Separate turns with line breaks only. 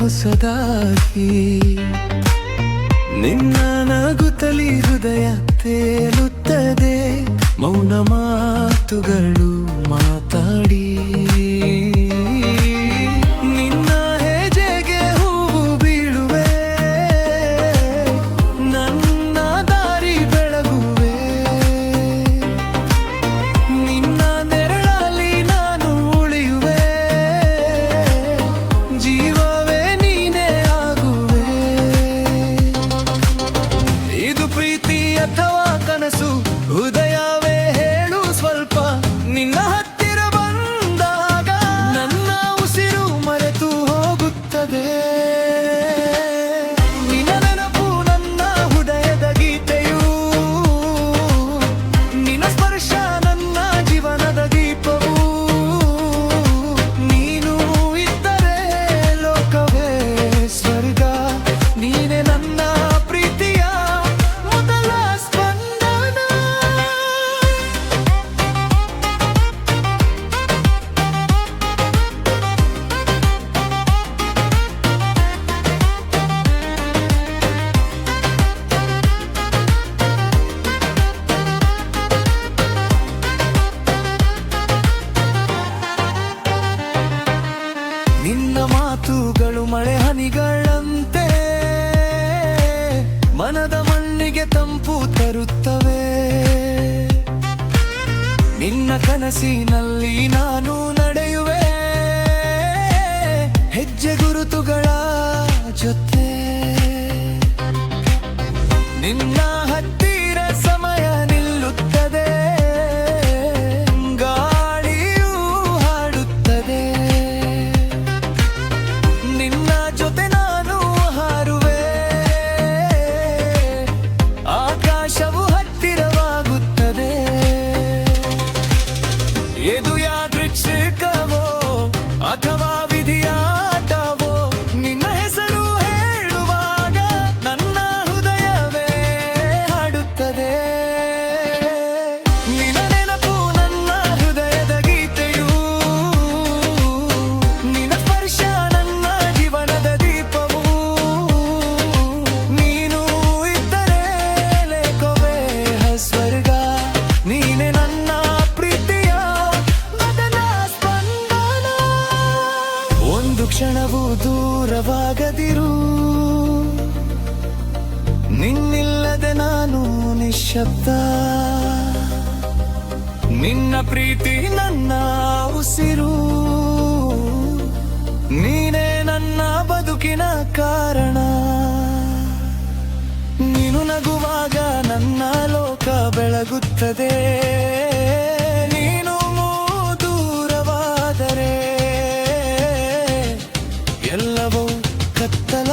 ಹೊಸದಾಗಿ ನಿನ್ನ ನಗುತ್ತಲಿ ಹೃದಯ ತೇಲುತ್ತದೆ ಮೌನ ಮಾತುಗಳು ಮಾತಾಡಿ ನಿನ್ನ ಹೆಜ್ಜೆಗೆ ಹೂವು ಬೀಳುವೆ ನನ್ನ ದಾರಿ ಬೆಳಗುವೆ ನಿನ್ನ ನೆರಳಲ್ಲಿ ನಾನು ಉಳಿಯುವೆ ಜೀವವೇ ನೀನೇ ಆಗುವೆ ಇದು ಪ್ರೀತಿ ಅಥವಾ ಕನಸು ಹೃದಯವೇ ಹೇಳು ಸ್ವಲ್ಪ ನಿನ್ನ ಹತ್ತಿರ ಬಂದಾಗ ನನ್ನ ಉಸಿರು ಮರೆತು ಹೋಗುತ್ತದೆ ನಿನ್ನ ನೆನಪು ನನ್ನ ಹೃದಯದ ಗೀತೆಯು ನಿನ್ನ ಸ್ಪರ್ಶ ನನ್ನ ಜೀವನದ ದೀಪವು ನೀನು ಇದ್ದರೆ ಲೋಕವೇ ಸ್ವರ್ಗ ನೀನೆ ನನ್ನ ಪ್ರೀತಿಯ ಮೊದಲ ಸ್ಪಂದನ ನಿನ್ನ ಮಾತುಗಳು ಮಳೆ ಹನಿಗಳಂತೆ ಮನದ ಮಣ್ಣಿಗೆ ತಂಪು ತರುತ್ತವೆ ನಿನ್ನ ಕನಸಿನಲ್ಲಿ ನಾನು ನಡೆಯುವೆ ಹೆಜ್ಜೆ ಗುರುತುಗಳ ಜೊತೆ ನಿನ್ನ ಹತ್ತಿರ ಸಮಯ ನಿಲ್ಲುತ್ತದೆ ಗಾಳಿಯೂ ಹಾಡುತ್ತದೆ ನಿನ್ನ ಜೊತೆ ನಾನು ಹಾರುವೆ ಆಕಾಶವು ಹತ್ತಿರವಾಗುತ್ತದೆ ಇದು ಯಾದೃಚ್ಛಿಕವೋ ಅಥವಾ ವಿಧಿಯಾಟವೋ ನಿನ್ನ ಹೆಸರು ಹೇಳುವಾಗ ನನ್ನ ಹೃದಯವೇ ಹಾಡುತ್ತದೆ ನಿನ್ನ ನೆನಪು ನನ್ನ ಹೃದಯದ ಗೀತೆಯು ನಿನ್ನ ಸ್ಪರ್ಶ ನನ್ನ ಜೀವನದ ದೀಪವು ನೀನು ಇದ್ದರೆ ಲೋಕವೇ ಸ್ವರ್ಗ ನೀನೆ ನನ್ನ ಪ್ರೀತಿಯ ಮೊದಲ ಸ್ಪಂದನ ಒಂದು ಕ್ಷಣವೂ ದೂರವಾಗದಿರು ನಿನ್ನಿಲ್ಲದೆ ನಾನು ನಿಶ್ಶಬ್ದ ನಿನ್ನ ಪ್ರೀತಿ ನನ್ನ ಉಸಿರು ನೀನೇ ನನ್ನ ಬದುಕಿನ ಕಾರಣ ನೀನು ನಗುವಾಗ ನನ್ನ ಲೋಕ ಬೆಳಗುತ್ತದೆ ನೀನು ದೂರವಾದರೆ ಎಲ್ಲವೂ ಕತ್ತಲ